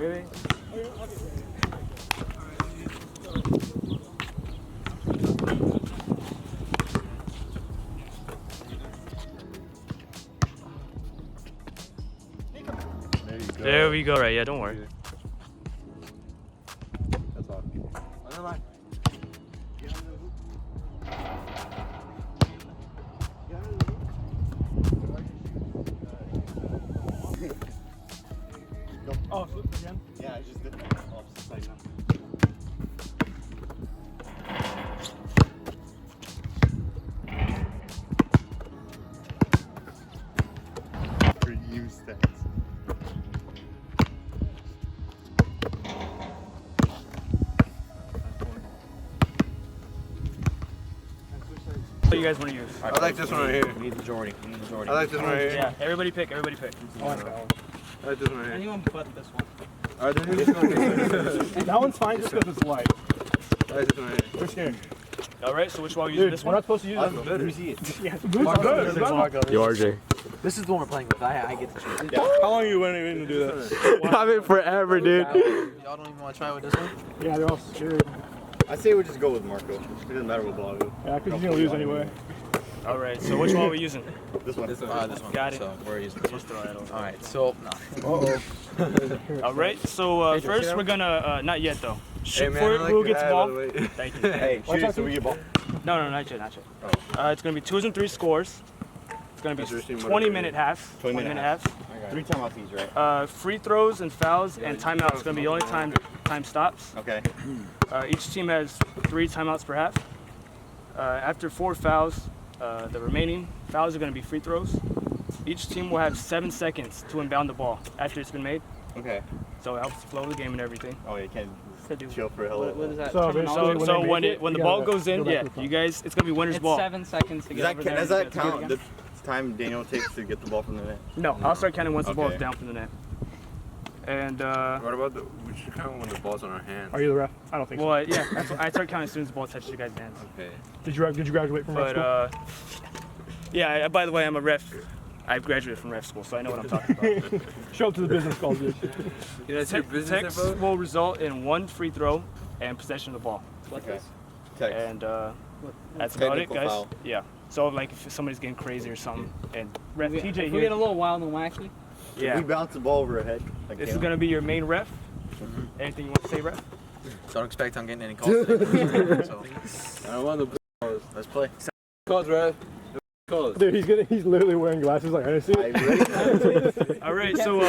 Really? There we go. Right, yeah, don't worry. That's all. Another line. Oh, flip again? Yeah, I just did that. Opposite side now. For you stats. What do you guys want to use? I like this one right here. We need majority. I like this one right here. Yeah, everybody pick. Everybody pick. I like that one. I like this one right here. Anyone but this one. Alright, then this one right here. That one's fine just because it's light. I like this one right here. We're scared. All right. So which one are you using? Dude, This we're one? not supposed to use I'm that. better. Yeah, the boots are good. Yo, RJ. This is the one we're playing with. I get to choose. How long are you waiting to do that? I've been forever, dude. Y'all don't even want to try with this one? Yeah, they're all scared. I say we just go with Marco. It doesn't matter what ball I go. Yeah, because you're going to lose anyway. All right. So which one are we using? This one. This one. Got it. So we're using this one. Just throw it over. Alright, so. All right. So first we're gonna not yet though. Shoot man, for I it. like Who your gets the hat, ball? by the way. Thank you. Hey, shoot it so we get ball. No, not yet. Not yet. It's gonna be 2s and 3 scores. It's gonna be 20-minute halves. 20-minute halves. 3 timeouts each, right? Free throws and fouls and timeouts gonna be the only time stops. Okay. Each team has 3 timeouts per half. After 4 fouls, the remaining fouls are going to be free throws. Each team will have 7 seconds to inbound the ball after it's been made. Okay. So it helps flow the game and everything. Oh, you can't chill for a hell of a What is that? So, terminology? So when it, the you ball gotta goes in, go back yeah, to the front. you guys, it's going to be winner's It's ball. 7 seconds to get over there. Does that and get count? it The again. time Daniel takes to get the ball from the net? No, I'll start counting once the ball is Okay. down from the net. And What about we should count when the ball's on our hands? Are you the ref? I don't think so. well, yeah, that's what, I start counting as soon as the ball touches your guys' hands. Okay. Did you graduate from ref But school? yeah, by the way, I'm a ref. I graduated from ref school, so I know what I'm talking about. Show up to the business calls, dude. Text will result in 1 free throw and possession of the ball. Okay. Text. And that's about it, Technical guys. foul. Yeah. So like if somebody's getting crazy or something, and ref We, TJ if we here, get a little wild and wacky. yeah, We bounce the ball over our head. Like this is gonna be your main ref. Anything you want to say, ref? Don't expect I'm getting any calls today. So, I want the let's play. calls, right? Calls. Dude, he's literally wearing glasses like I see. All right. So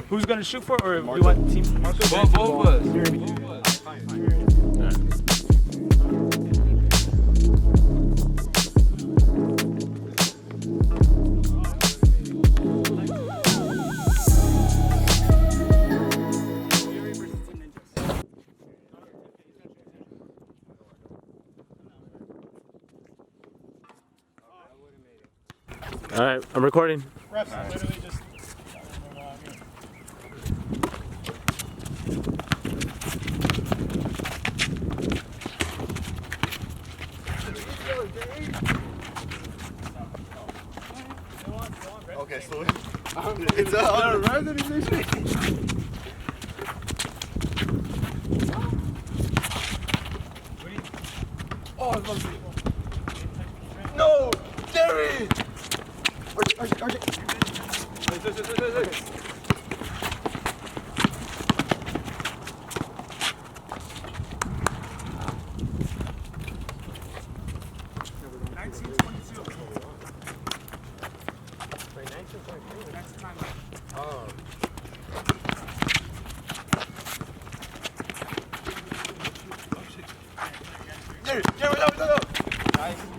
who's gonna shoot for, or you want team? Both of us. All right, I'm recording. Refs literally just. Okay, so it's a No, Gary!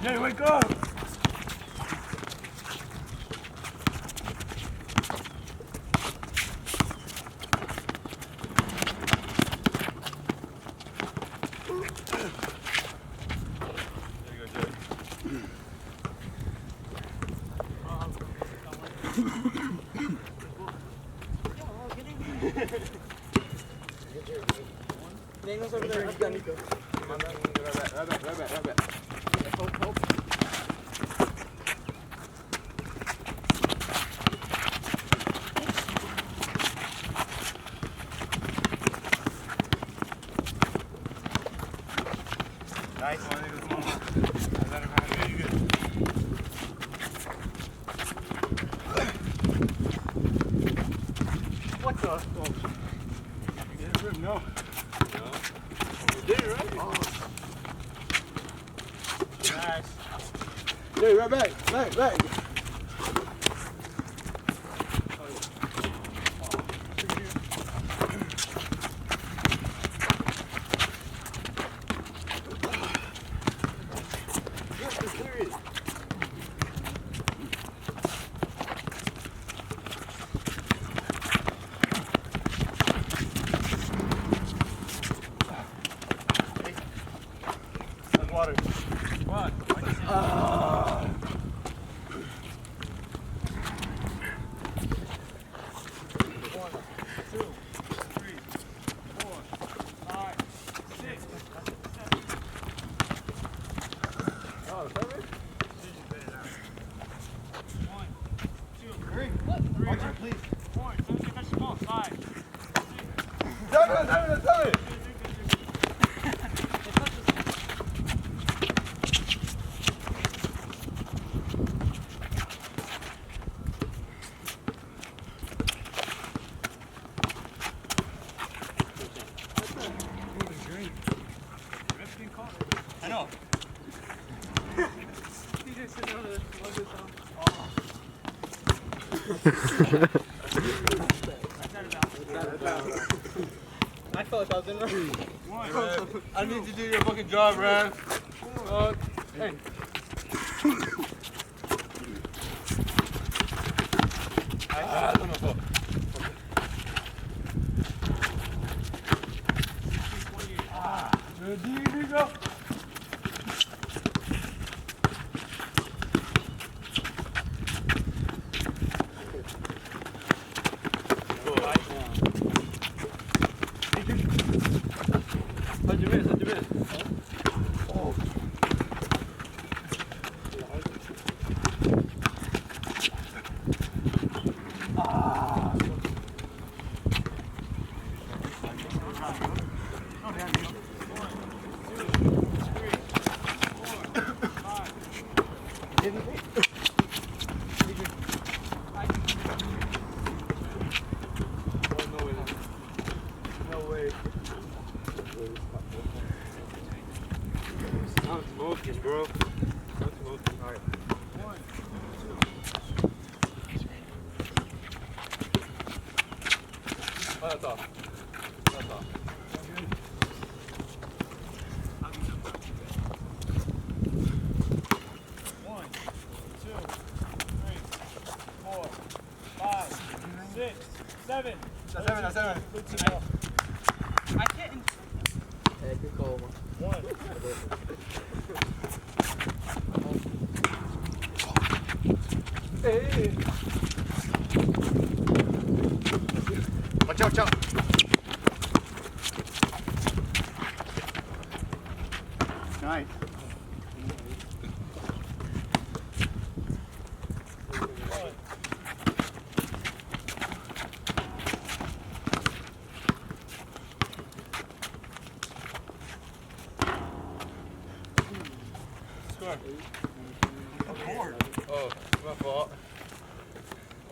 Hey, wake up! Daniel's over there. He's got Nico. Right back. Nice. What the? Oh. You get it, no. No. You did it, right? Oh. Nice. Hey, right back. Water. I know. I felt like I was in the I need to do your fucking job, man. Hey. How'd you miss? Oh. I'm smoking, bro. I'm smoking. All right. Oh, that's off. That's off. One, two, three, 4, 5, 6, 7. That's seven. I can't. Hey, good call. One. Hey. Watch out. Nice. Score. Oh, my fault.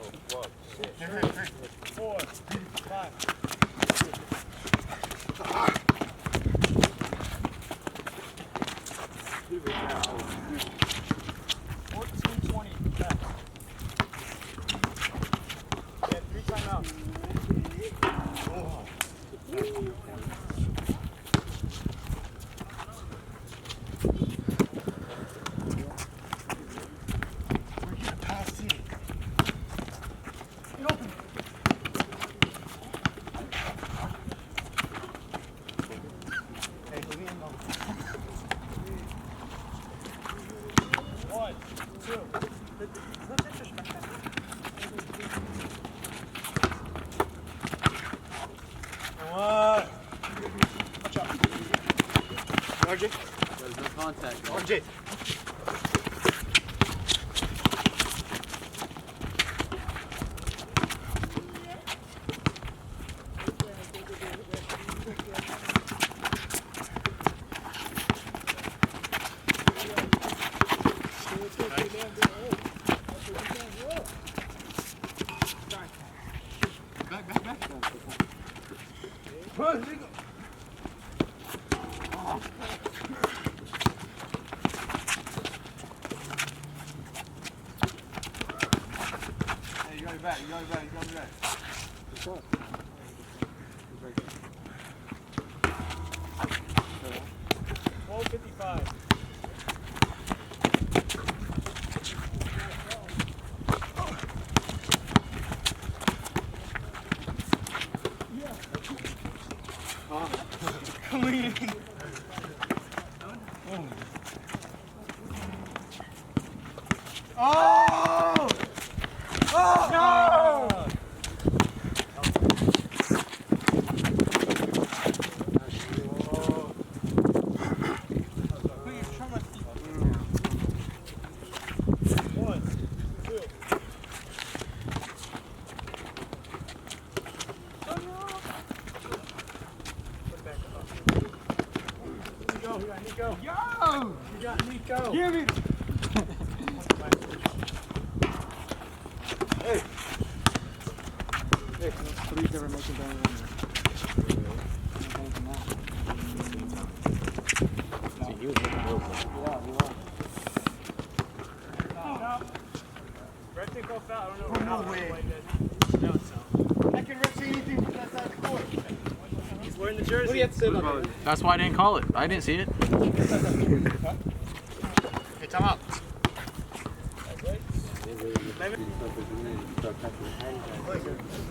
Oh, fuck. Shit. 4, 5. 14:20 left. Yeah, 3 timeouts. One, two. What? Watch out. RJ. There's no contact. RJ. got me back. You got me back. 12:55. Oh! Oh! No! One, two. Nico, we got Nico. Yo! We got Nico. Give me. Please never make it down. Red didn't go foul. I don't know. No way. No, so. I can ref see anything from that side of the court. He's wearing the jersey. What do you have to say about that? That's why I didn't call it. I didn't see it. Hey, time out.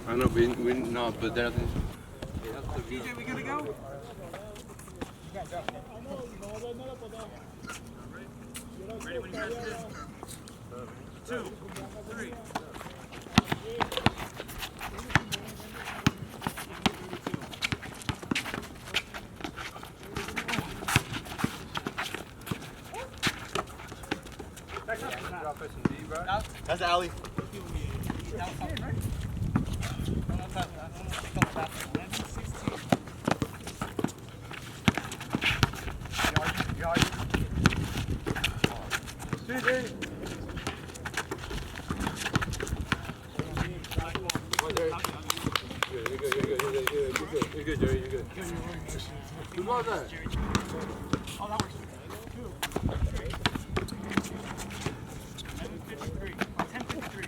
I know, we no, but there. DJ, we gonna go? Ready when you guys are in. 2, 3. That's the alley. You're good, Jerry. You're good. Who was that? Oh, that works. 11:53. 10:53.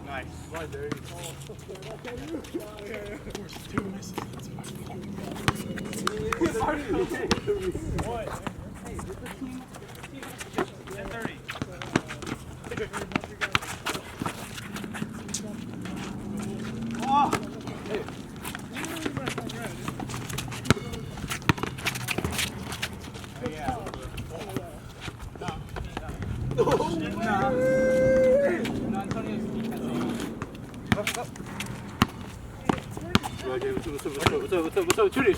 Nice. Right there. One. 10:30. What's up? Shoot it.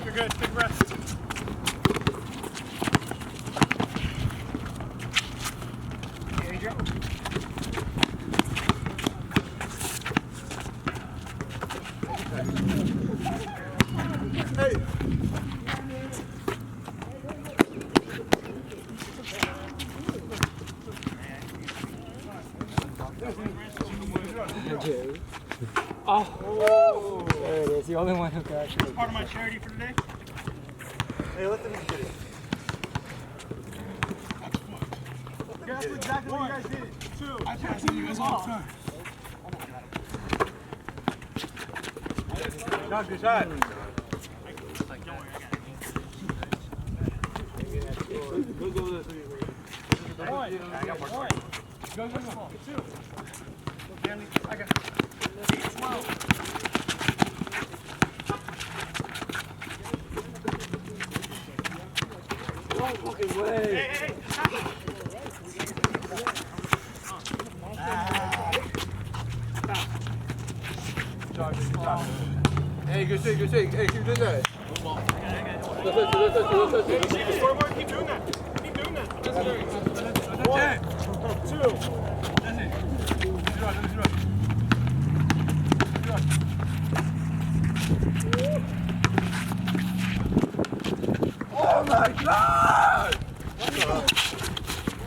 You're good. Take a rest. Hey, Adrian. Oh, there it is. The only one who could actually. Part of my charity for today. Hey, let them get it. That's exactly what you guys did. 2. I passed you guys all the time. Good shot. Hey, good shake, good shake. Hey, keep doing that. See the scoreboard? Keep doing that. Keep doing that. 1, 2. Oh my God!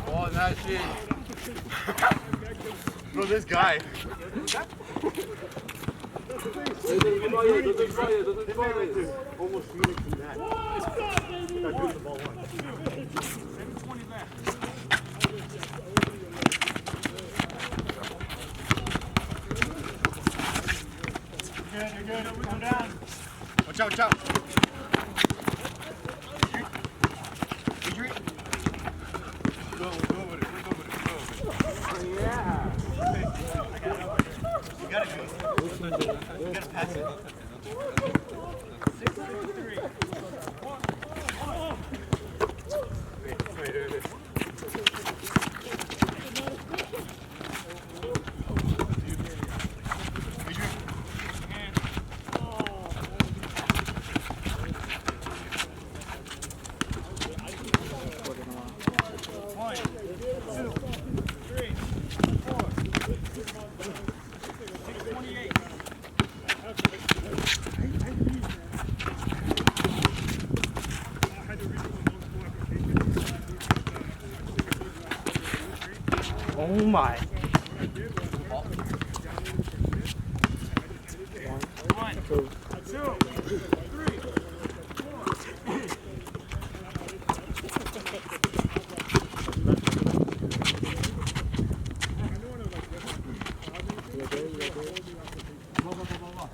Oh, nice shit. Bro, this guy. Almost minutes from that. Got good the ball one. 7:20 left. You're good. Come down. Watch out, watch out. Adrian. Go with it. Oh, yeah. You got it, you got to pass it. 6:53. Wait. Oh my. 1, 2, 3, 4.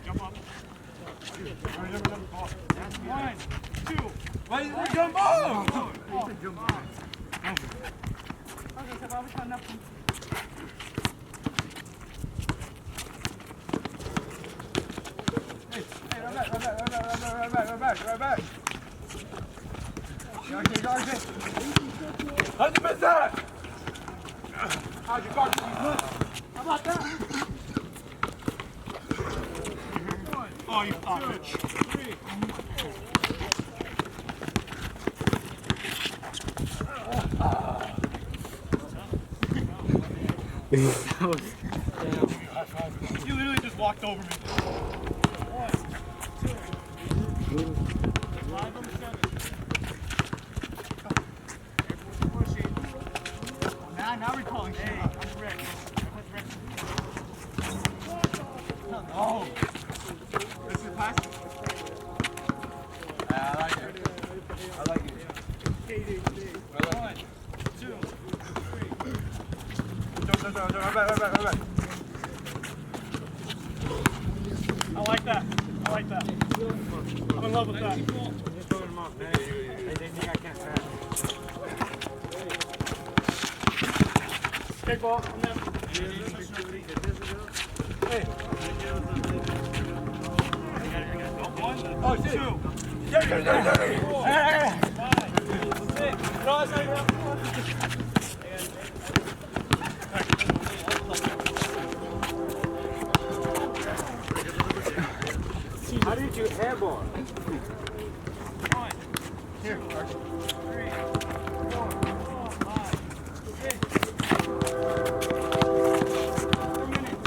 Jump up. That's 1, 2. Why did you jump off? Right back. How'd you miss that? How'd you guard these? How about that? Oh, you thought bitch. 3. You literally just walked over me. 1, 2. 5 on 7. Everyone's pushing. Now we're calling shit. Hey, I'm ready. Everyone's ready. Oh. This is pass. I like it. 1, 2, 3. Right back. I like that. I'm in love with that. They think I can't pass. Kick ball. And then. Hey. Oh, shit. 2. Hey. 5, 6. No, it's not enough. How did you handball? 1, 2, 3, 4, 5, 6. 4 minutes.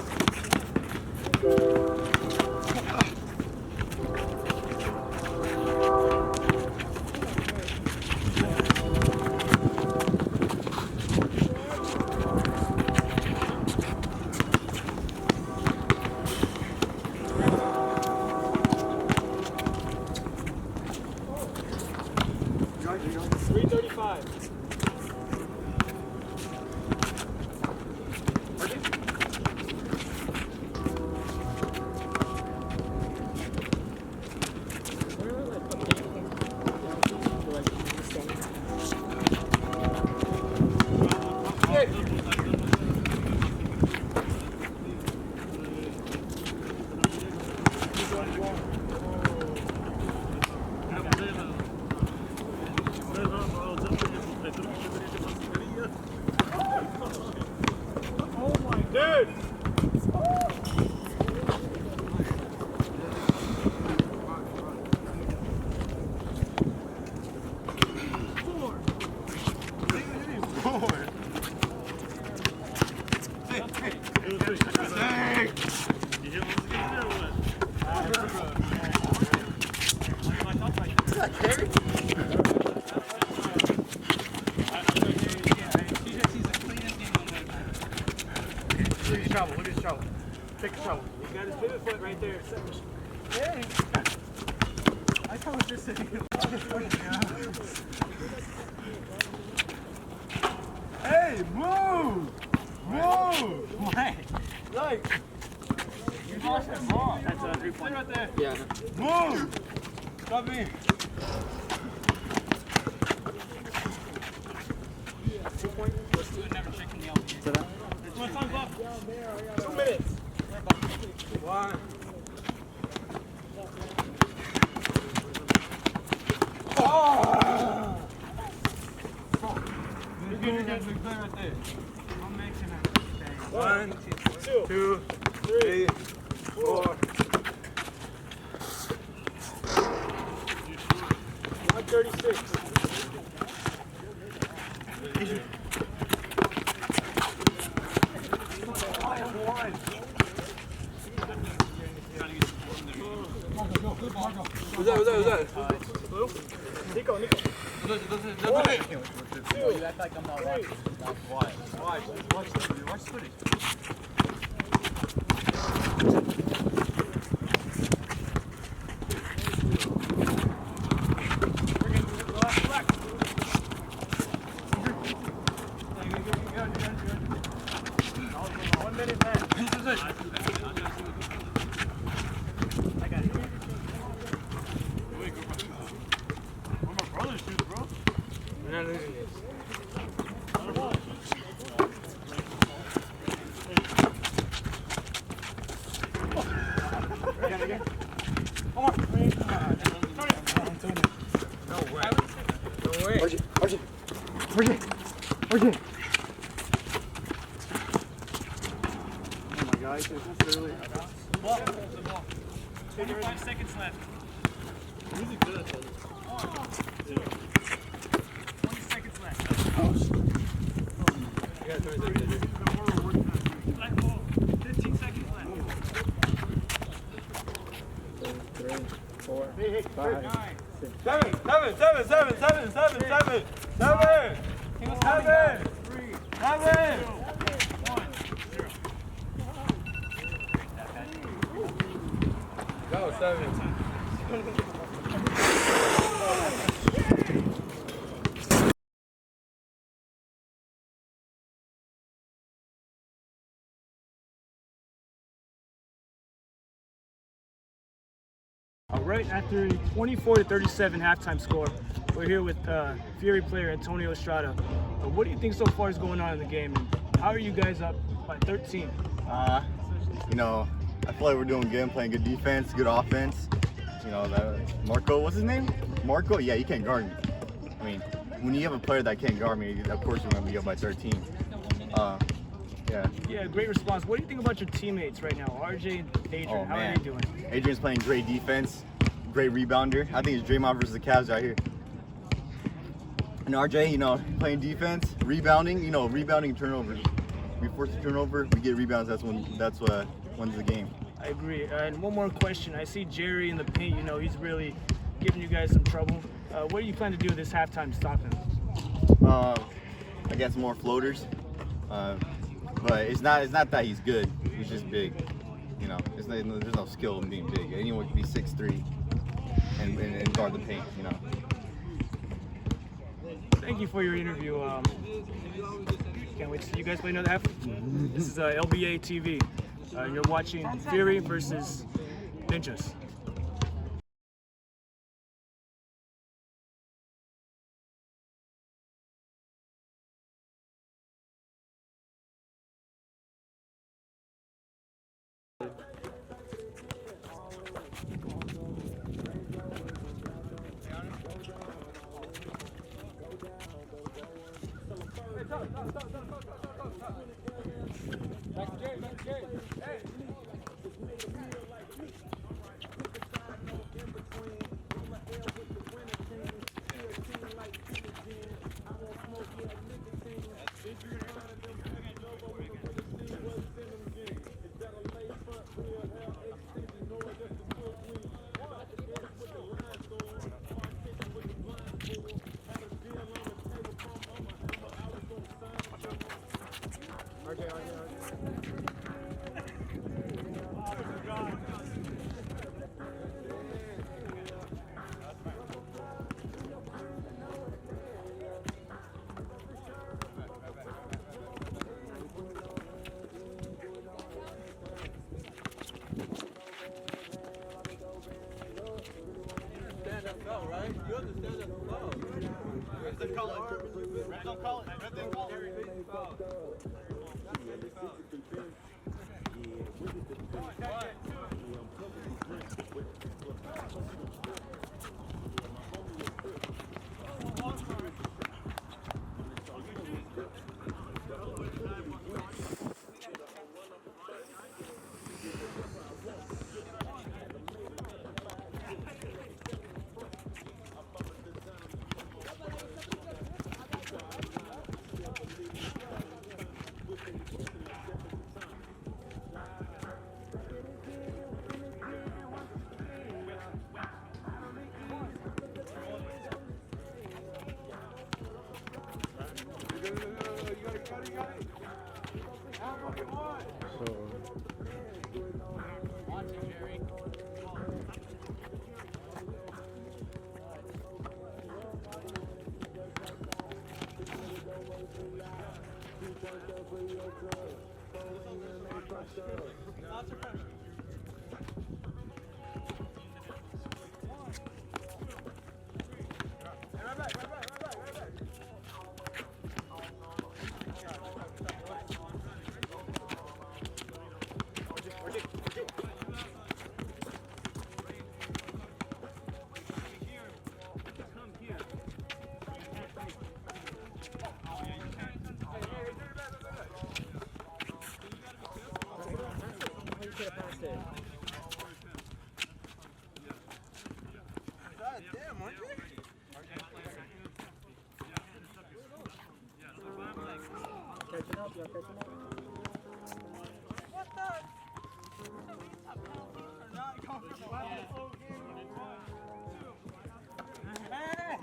Take a shower. He's got his pivot foot right there. Hey. I thought it was just sitting here. Hey, move! Move! What? Like, You lost that ball. That's a 3 point. right there. Yeah. Move! Stop me. 2 point. Let's do it. Never checking the LB. What's time's left? 2 minutes. 1. You're good. Big play right there. I'm making it. 1, 2, 3, 4. 136. Who's that? Nico. You act like I'm not watching. Why? Watch footage. Arjun. 25 seconds left. 20 seconds left. Black ball. 15 seconds left. 3, 4, 5, 6. 7. He was coming back. 3, 2, 1, 0. Go, 7. Right after a 24-37 halftime score, we're here with Fury player Antonio Estrada. What do you think so far is going on in the game? And how are you guys up by 13? You know, I feel like we're doing good, playing good defense, good offense. You know, Marco, what's his name? Marco? Yeah, you can't guard me. I mean, when you have a player that can't guard me, of course you're going to be up by 13. Yeah. Yeah, great response. What do you think about your teammates right now, RJ and Adrian? Oh, How man. are they doing? Adrian's playing great defense, great rebounder. I think it's Draymond versus the Cavs right here. And RJ, you know, playing defense, rebounding, you know, rebounding turnovers. We force a turnover, we get rebounds, that's what wins the game. I agree. And one more question. I see Jerry in the paint, you know, he's really giving you guys some trouble. What do you plan to do this halftime to stop him? I got some more floaters. But it's not that he's good. He's just big. You know, there's no skill in being big. Anyone can be 6'3" and guard the paint. You know. Thank you for your interview. Can't wait to see you guys play another half. This is LBA TV. You're watching Fury versus Ninjas. didn't call it. Ref don't call it. Ref didn't call it. God damn, aren't you? Catching up, y'all catching up. What the? These not going for the whole game. Hey!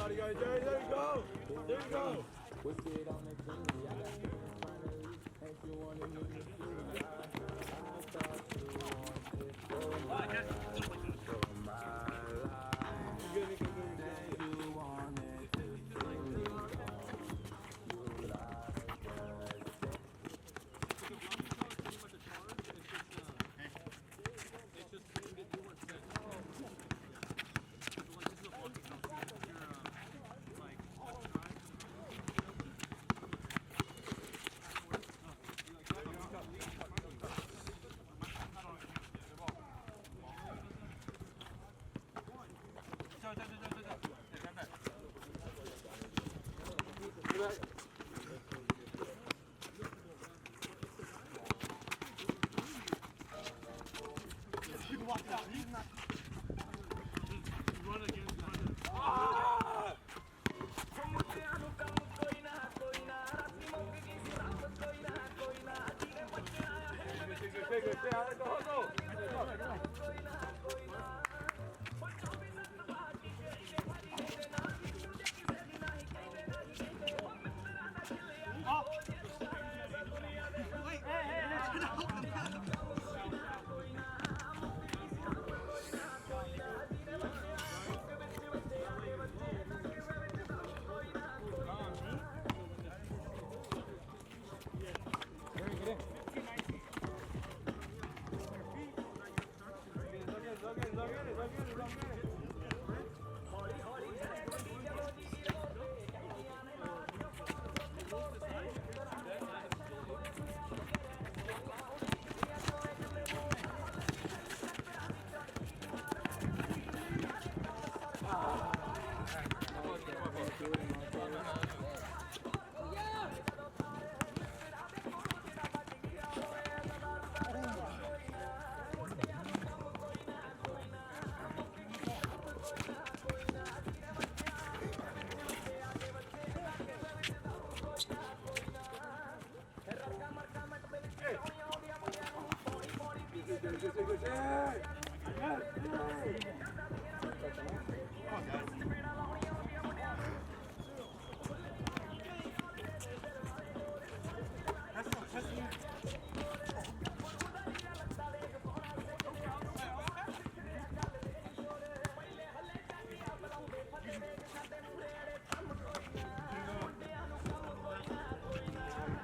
There you go. There you go.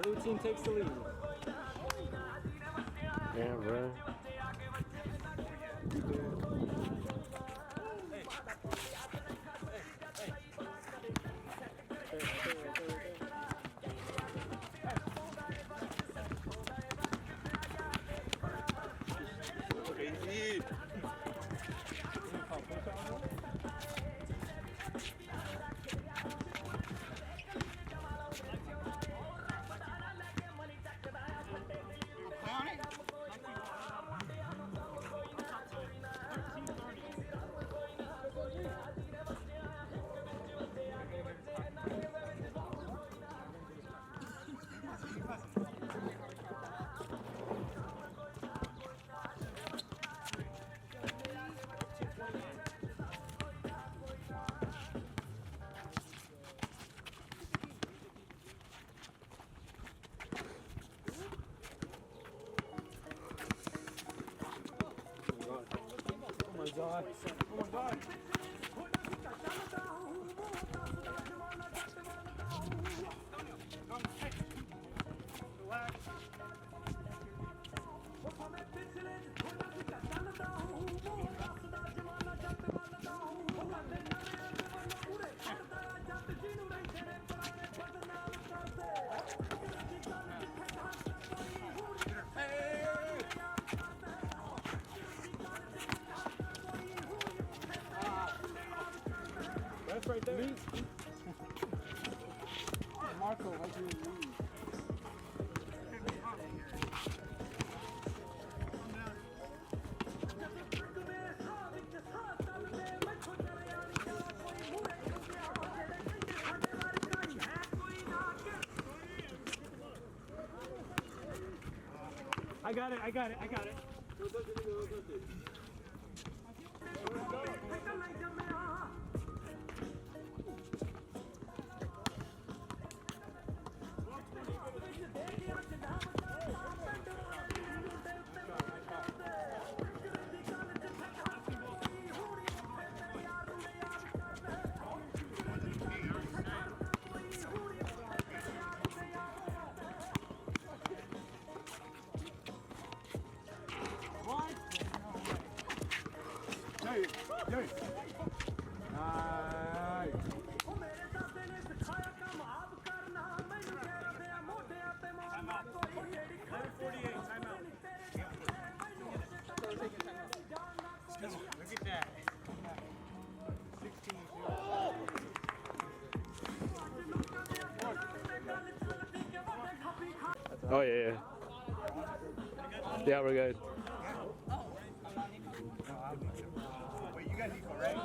Blue team takes the lead. Yeah, bro. Crazy. That's right there. Marco, how's your lead? I got it. Look at that. Oh yeah. Yeah, we're good. Wait, you guys equal, right?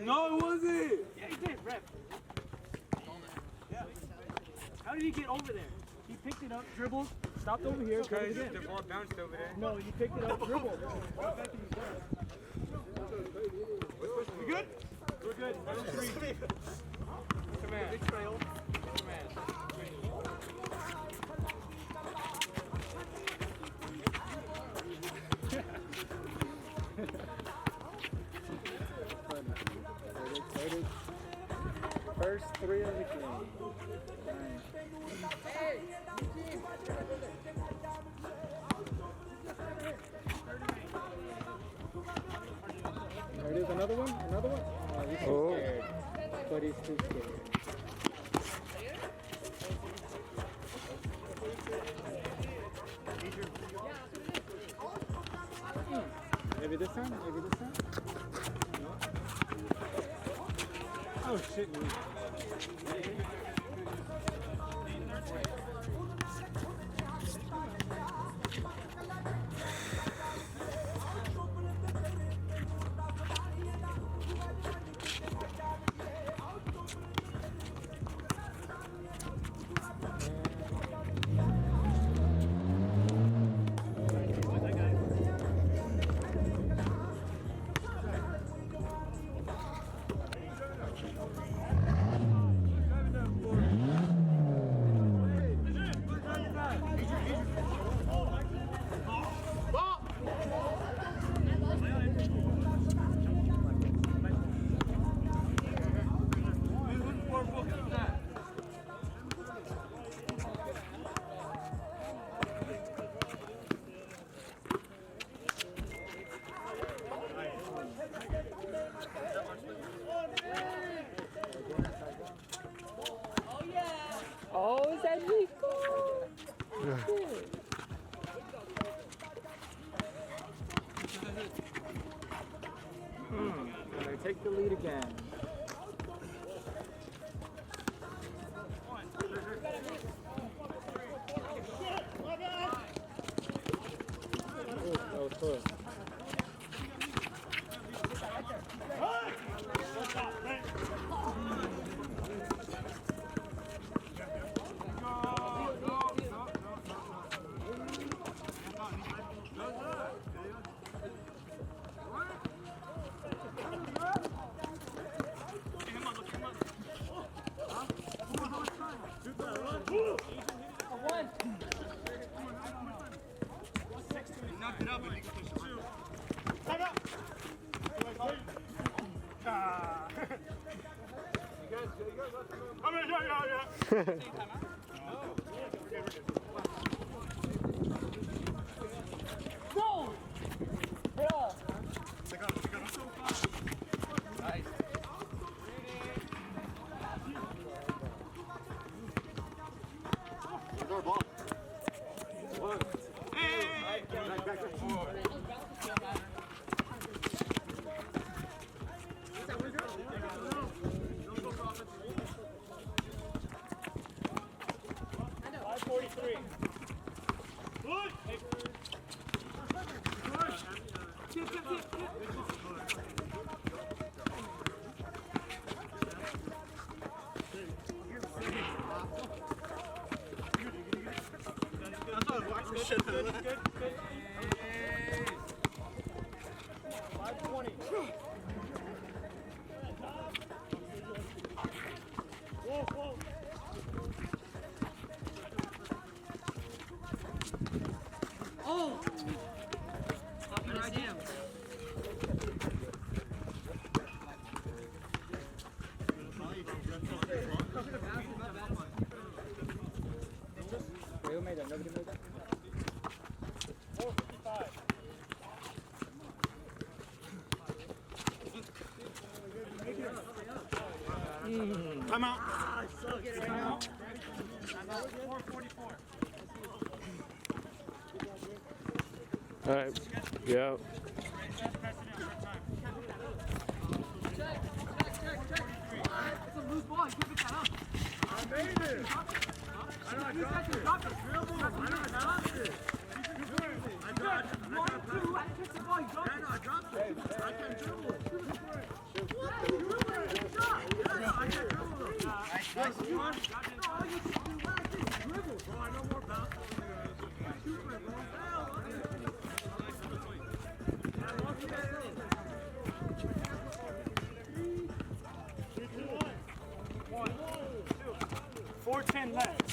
No, it wasn't. Yeah, he did, rep. How did he get over there? He picked it up, dribbled, stopped over here, Okay, dribbled the again. ball bounced over there. No, he picked it up, dribbled. We good? We're good. Come on. Big trail. Come on. First 3 of the game. There it is, another one? Another one? Oh, he's too scared. But he's too scared. Maybe this time? Maybe this time? No? Oh shit, Oh, is that Nico? They take the lead again. That was close. Knocked it up, but you can push it through. Where's our ball? Who made that? Nobody made that? Come out. All right. Yeah. It's a loose ball. You can't pick that up. I made it. I know I dropped it. Drop it. I know I dropped it. I dropped it. 1, 2, I kicked the ball. You dropped it. I know I dropped it. I can't dribble it. What? Four 10 left.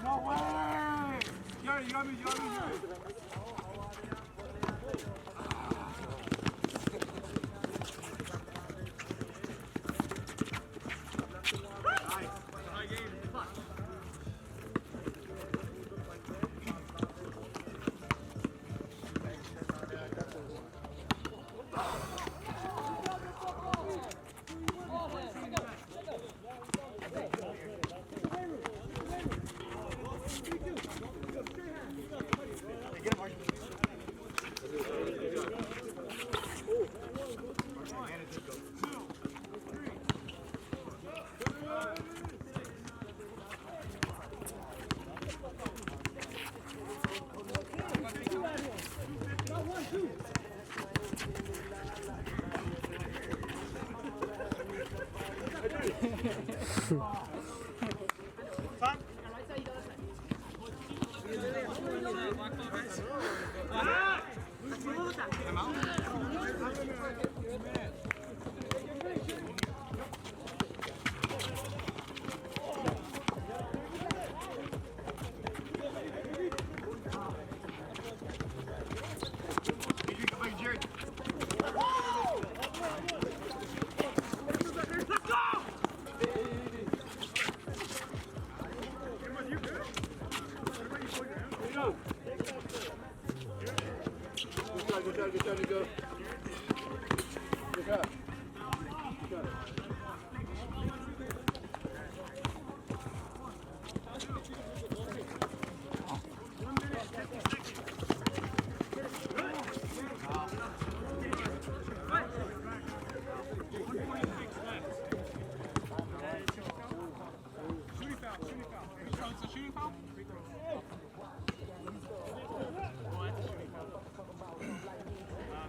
No way! You got me.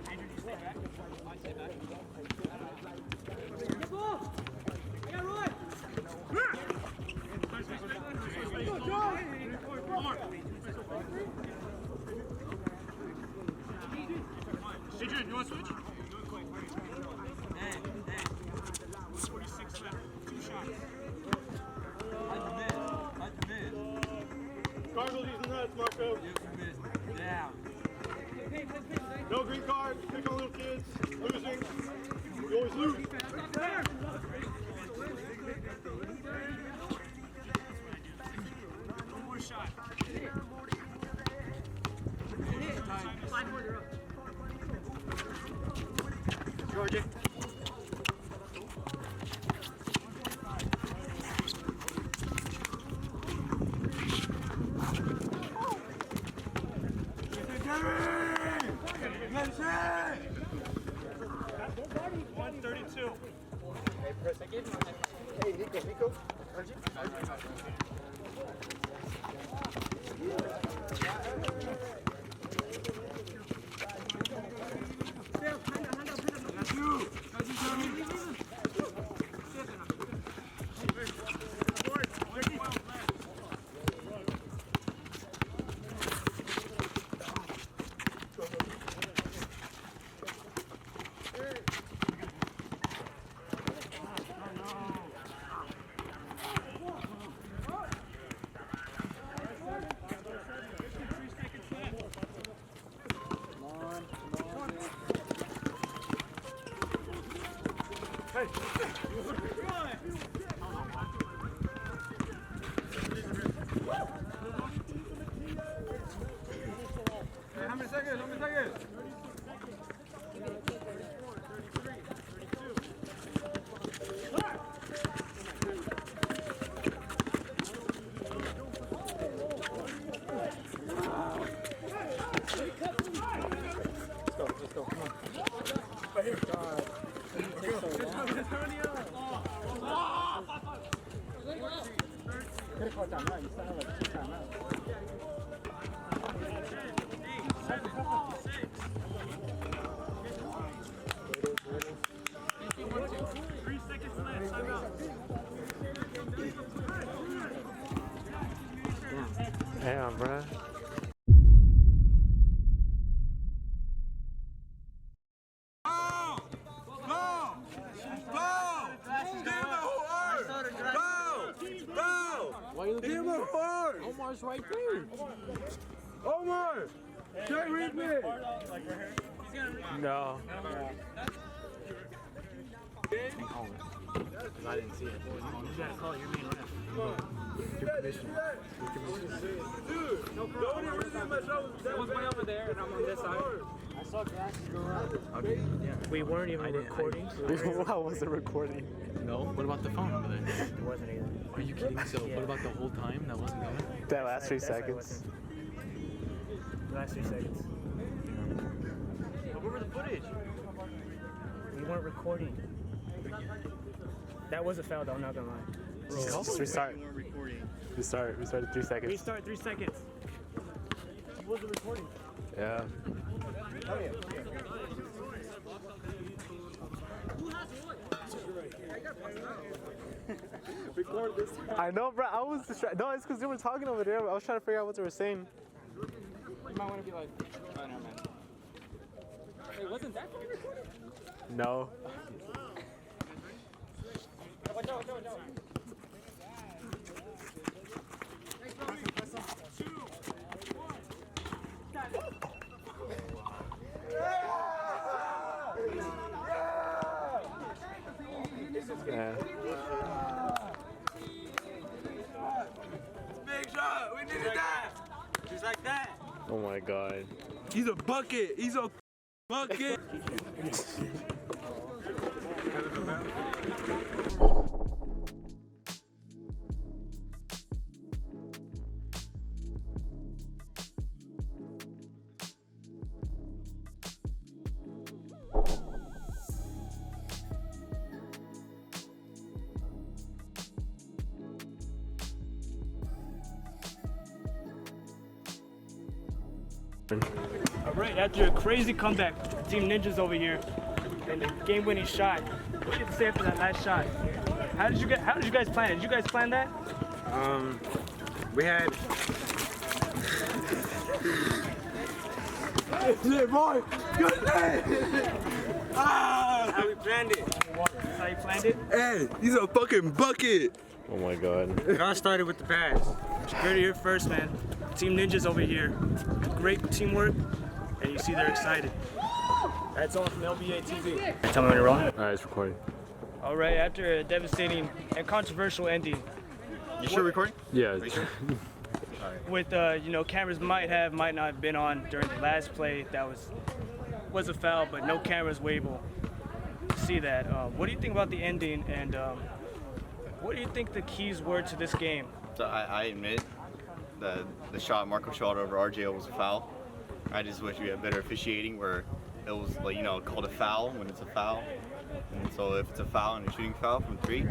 Adrian, you stay back. I stay back. Good ball. Yeah, Roy. Adrian, you want to switch? Hey. 46 left. 2 shots. Hide the mid. Cardinals using nuts, Marco. Down. No green cards. Pick on little kids. Losing. You always lose. One more shot. Georgia. Damn, bruh. Omar's right there. Omar! Can't read me! No. I didn't see it. You gotta call it your main ref. Someone's way over there, and I'm on this side. I saw glasses go around. We weren't even recording. How was the recording? No? What about the phone over there? It wasn't either. Are you kidding? So what about the whole time that wasn't going? That last 3 That's why it seconds. wasn't. The last 3 seconds. Look over the footage. We weren't recording. That was a foul though, I'm not gonna lie. Just restart. Restart 3 seconds. Restart 3 seconds. He wasn't recording. Yeah. Oh yeah. Record this. I know, bro. I was distracted. No, it's because they were talking over there. I was trying to figure out what they were saying. You might want to be like, oh, no, man. Wait, wasn't that fucking recorded? No. Watch out, watch out, watch out. Yeah. Big shot! We needed that! Just like that. Oh my god. He's a bucket! He's a bucket! All right, after a crazy comeback, Team Ninjas over here, and the game-winning shot. What do you have to say after that last shot? How did you guys plan it? Did you guys plan that? We had. Yeah, boy! Good day! Ah! How we planned it. That's how you planned it? Hey, he's a fucking bucket! Oh my god. It all started with the pass. You heard it here first, man. Team Ninjas over here. Great teamwork, and you see they're excited. That's all from LBA TV. Tell me when you're wrong. Alright, it's recording. All right, after a devastating and controversial ending, You sure recording? Yeah. with cameras might not have been on during the last play. That was a foul, but no cameras were able to see that. What do you think about the ending, and what do you think the keys were to this game? So I admit the shot Marco shot over RJ was a foul. I just wish we had better officiating where it was called a foul when it's a foul. And so if it's a foul and you're shooting foul from 3,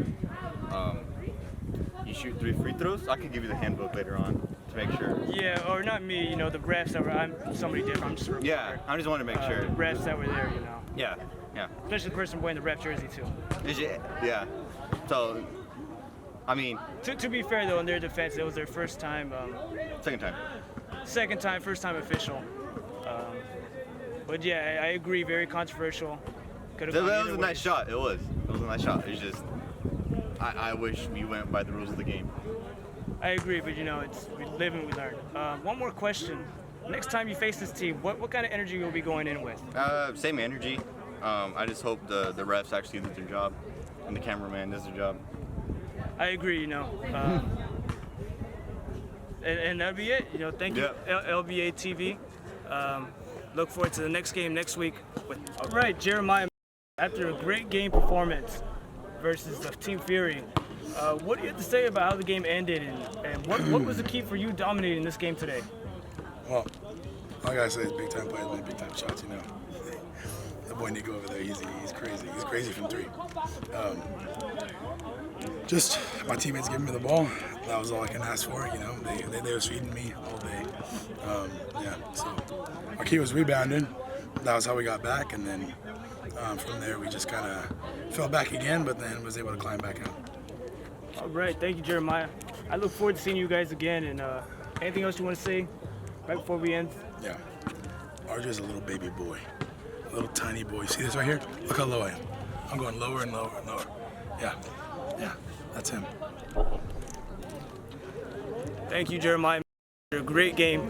you shoot 3 free throws. I could give you the handbook later on to make sure. Yeah, or not me. The refs that were. I'm somebody different. I'm just a reporter. Yeah, I just wanted to make sure. The refs that were there, Yeah, yeah. especially the person wearing the ref jersey too. Yeah. So, I mean, To be fair though, in their defense, it was their first time. second time. First time official. But yeah, I agree. Very controversial. That was a nice shot. It was a nice shot. It's just, I wish we went by the rules of the game. I agree, but we live and we learn. One more question. Next time you face this team, what kind of energy you'll be going in with? Same energy. I just hope the refs actually do their job and the cameraman does their job. I agree, and that'll be it. Thank you, LBA TV. Look forward to the next game next week. All right, Jeremiah, after a great game performance versus the Team Fury, what do you have to say about how the game ended, and what was the key for you dominating this game today? Well, all I gotta say is big time plays make big time shots, That boy Nico over there, he's crazy. He's crazy from 3. Just my teammates giving me the ball. That was all I can ask for. You know, they was feeding me all day. Yeah. So our key was rebounding. That was how we got back, and then from there we just kind of fell back again, but then was able to climb back out. All right, thank you, Jeremiah. I look forward to seeing you guys again. And anything else you want to say right before we end? Yeah. RJ's a little baby boy, a little tiny boy. See this right here? Look how low I am. I'm going lower and lower and lower. Yeah, that's him. Thank you, Jeremiah. Great game.